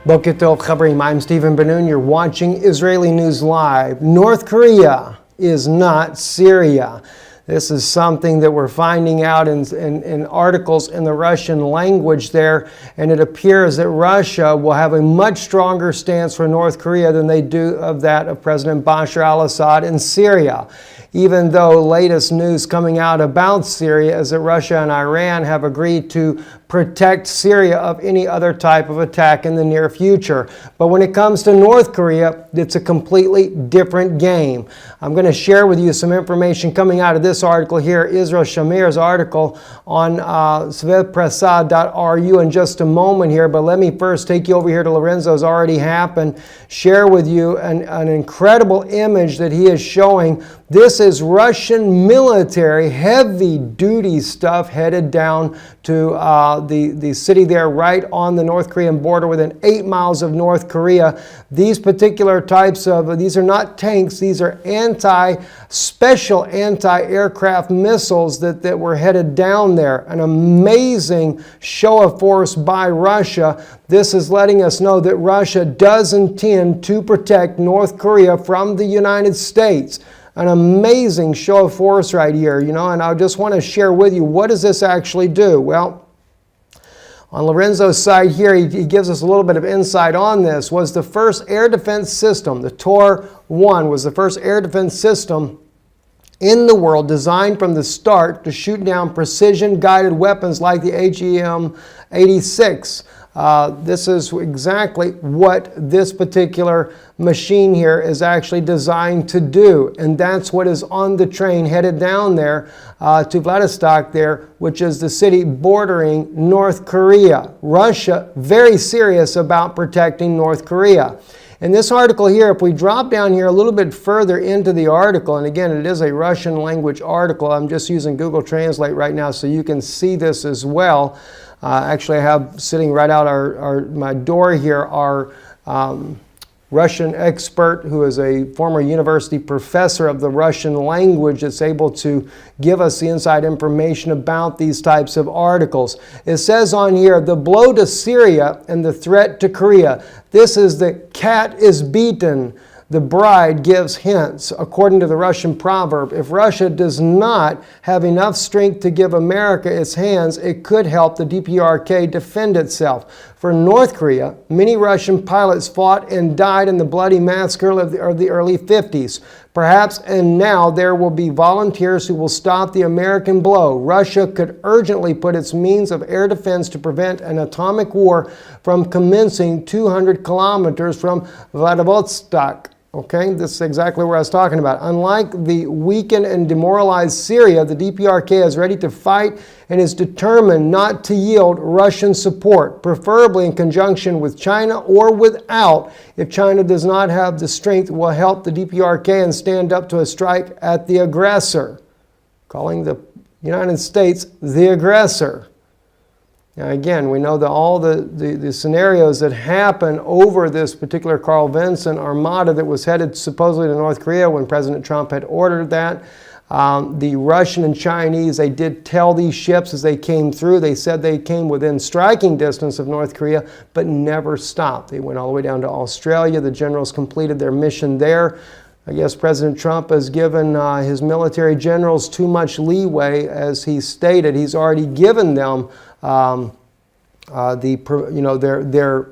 Boker Tov Chaverim, I'm Stephen Ben-Nun. You're watching Israeli News Live. North Korea is not Syria. This is something that we're finding out in articles in the Russian language there, and it appears that Russia will have a much stronger stance for North Korea than they do of that of President Bashar al-Assad in Syria. Even though latest news coming out about Syria is that Russia and Iran have agreed to protect Syria of any other type of attack in the near future. But when it comes to North Korea, it's a completely different game. I'm going to share with you some information coming out of this article here, Israel Shamir's article on svetprasad.ru in just a moment here. But let me first take you over here to Lorenzo's Already Happened, share with you an incredible image that he is showing. This is Russian military, heavy-duty stuff headed down to the city there right on the North Korean border within 8 miles of North Korea. These particular types of, these are not tanks, these are special anti-aircraft missiles that were headed down there. An amazing show of force by Russia. This is letting us know that Russia does intend to protect North Korea from the United States. An amazing show of force right here, and I just want to share with you, what does this actually do? Well, on Lorenzo's side here, he gives us a little bit of insight on this. Was the first air defense system, the Tor-1, was the first air defense system in the world designed from the start to shoot down precision-guided weapons like the AGM-86. This is exactly what this particular machine here is actually designed to do. And that's what is on the train headed down there to Vladivostok there, which is the city bordering North Korea. Russia, very serious about protecting North Korea. In this article here, if we drop down here a little bit further into the article, and again, it is a Russian language article. I'm just using Google Translate right now so you can see this as well. Actually, I have sitting right out my door here our Russian expert who is a former university professor of the Russian language that's able to give us the inside information about these types of articles. It says on here, the blow to Syria and the threat to Korea. This is the cat is beaten. The bride gives hints, according to the Russian proverb. If Russia does not have enough strength to give America its hands, it could help the DPRK defend itself. For North Korea, many Russian pilots fought and died in the bloody massacre of the early 50s. Perhaps and now there will be volunteers who will stop the American blow. Russia could urgently put its means of air defense to prevent an atomic war from commencing 200 kilometers from Vladivostok. Okay, this is exactly what I was talking about. Unlike the weakened and demoralized Syria, the DPRK is ready to fight and is determined not to yield Russian support, preferably in conjunction with China or without. If China does not have the strength, will help the DPRK and stand up to a strike at the aggressor, calling the United States the aggressor. Now again, we know that all the scenarios that happen over this particular Carl Vinson armada that was headed supposedly to North Korea when President Trump had ordered that. The Russian and Chinese, they did tell these ships as they came through, they said they came within striking distance of North Korea, but never stopped. They went all the way down to Australia. The generals completed their mission there. I guess President Trump has given his military generals too much leeway, as he stated. He's already given them their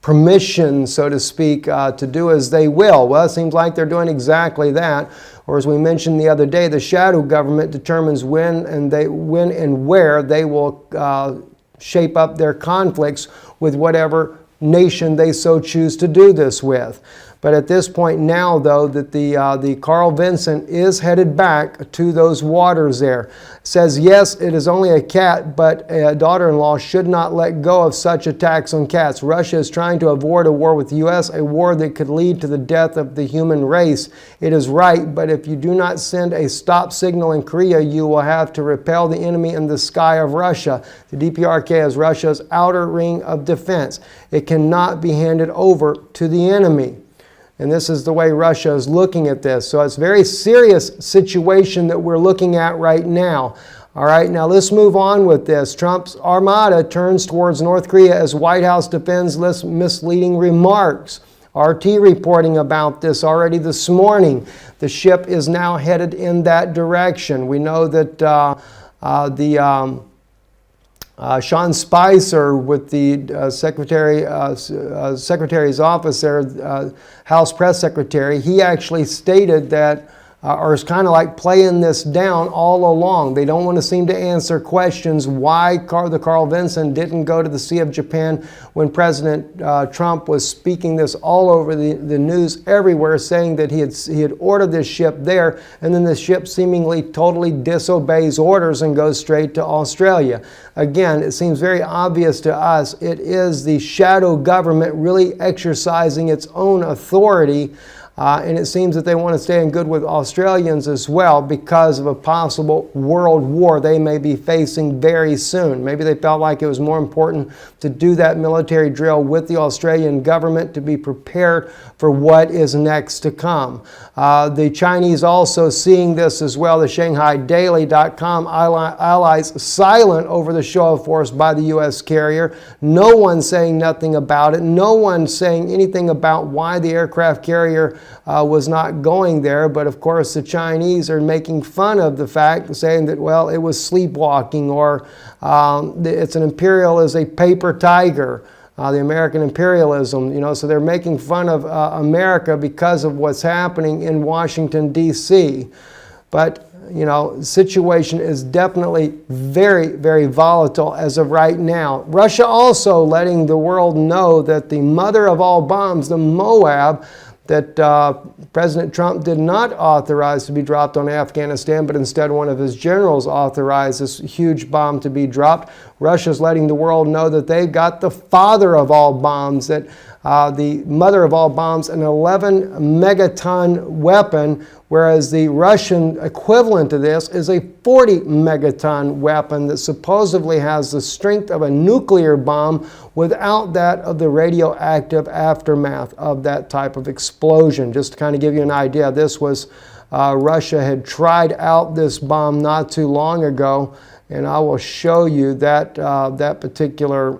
permission, so to speak, to do as they will. Well, it seems like they're doing exactly that. Or as we mentioned the other day, the shadow government determines when and where they will shape up their conflicts with whatever nation they so choose to do this with. But at this point now, though, that the Carl Vinson is headed back to those waters there. It says, yes, it is only a cat, but a daughter-in-law should not let go of such attacks on cats. Russia is trying to avoid a war with the U.S., a war that could lead to the death of the human race. It is right, but if you do not send a stop signal in Korea, you will have to repel the enemy in the sky of Russia. The DPRK is Russia's outer ring of defense. It cannot be handed over to the enemy. And this is the way Russia is looking at this. So it's a very serious situation that we're looking at right now. All right, now let's move on with this. Trump's armada turns towards North Korea as White House defends misleading remarks. RT reporting about this already this morning. The ship is now headed in that direction. We know that Sean Spicer with the Secretary's office there, House Press Secretary, he actually stated that or is kind of like playing this down all along. They don't want to seem to answer questions why the Carl Vinson didn't go to the Sea of Japan when President Trump was speaking this all over the news everywhere, saying that he had ordered this ship there, and then the ship seemingly totally disobeys orders and goes straight to Australia. Again, it seems very obvious to us it is the shadow government really exercising its own authority. And it seems that they want to stay in good with Australians as well because of a possible world war they may be facing very soon. Maybe they felt like it was more important to do that military drill with the Australian government to be prepared for what is next to come. The Chinese also seeing this as well. The ShanghaiDaily.com allies silent over the show of force by the U.S. carrier. No one saying nothing about it. No one saying anything about why the aircraft carrier was not going there, but of course the Chinese are making fun of the fact, saying that, well, it was sleepwalking, or it's an imperial as a paper tiger, the American imperialism, so they're making fun of America because of what's happening in Washington, D.C. But the situation is definitely very, very volatile as of right now. Russia also letting the world know that the mother of all bombs, the Moab, that President Trump did not authorize to be dropped on Afghanistan, but instead one of his generals authorized this huge bomb to be dropped. Russia's letting the world know that they've got the father of all bombs, that the mother of all bombs, an 11 megaton weapon, whereas the Russian equivalent to this is a 40 megaton weapon that supposedly has the strength of a nuclear bomb without that of the radioactive aftermath of that type of explosion. Just to kind of give you an idea, this was Russia had tried out this bomb not too long ago, and I will show you that that particular.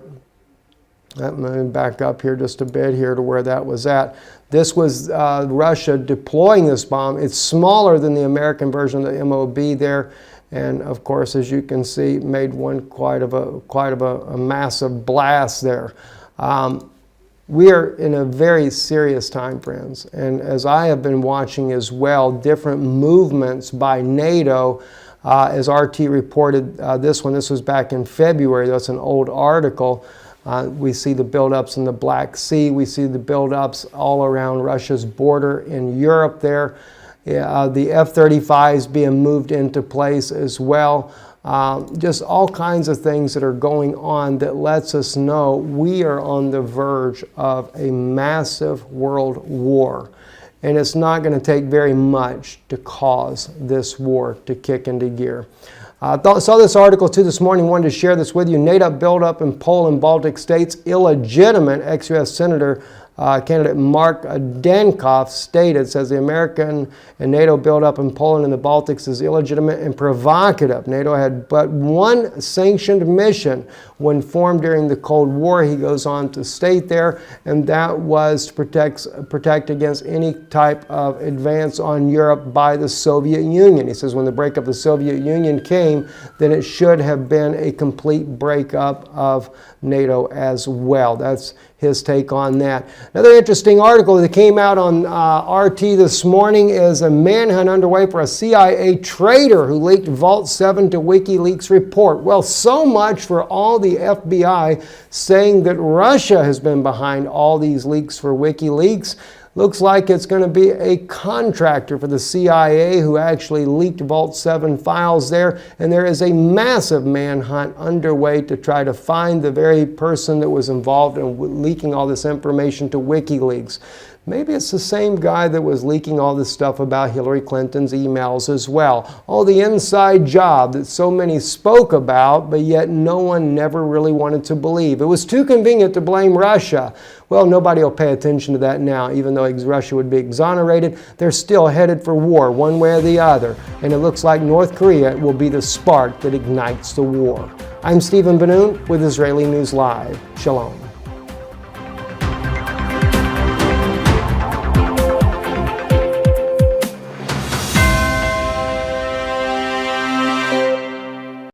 I'm going to back up here just a bit here to where that was at. This was Russia deploying this bomb. It's smaller than the American version of the MOB there, and of course, as you can see, made one quite of a massive blast there. We are in a very serious time, friends, and as I have been watching as well, different movements by NATO. As RT reported this was back in February. That's an old article. We see the buildups in the Black Sea. We see the buildups all around Russia's border in Europe there. The F-35s being moved into place as well. Just all kinds of things that are going on that lets us know we are on the verge of a massive world war. And it's not going to take very much to cause this war to kick into gear. Saw this article too this morning, wanted to share this with you. NATO buildup in Poland, Baltic states, illegitimate. Ex-U.S. Senator candidate Mark Dankoff stated, says the American and NATO buildup in Poland and the Baltics is illegitimate and provocative. NATO had but one sanctioned mission when formed during the Cold War, he goes on to state there, and that was to protect against any type of advance on Europe by the Soviet Union. He says when the breakup of the Soviet Union came, then it should have been a complete breakup of NATO as well. That's his take on that. Another interesting article that came out on RT this morning is a manhunt underway for a CIA traitor who leaked Vault 7 to WikiLeaks report. Well, so much for all the FBI saying that Russia has been behind all these leaks for WikiLeaks. Looks like it's going to be a contractor for the CIA who actually leaked Vault 7 files there, and there is a massive manhunt underway to try to find the very person that was involved in leaking all this information to WikiLeaks. maybe it's the same guy that was leaking all this stuff about Hillary Clinton's emails as well. All the inside job that so many spoke about, but yet no one never really wanted to believe. It was too convenient to blame Russia. Well, nobody will pay attention to that now. Even though Russia would be exonerated, they're still headed for war one way or the other. And it looks like North Korea will be the spark that ignites the war. I'm Stephen Ben-Nun with Israeli News Live. Shalom.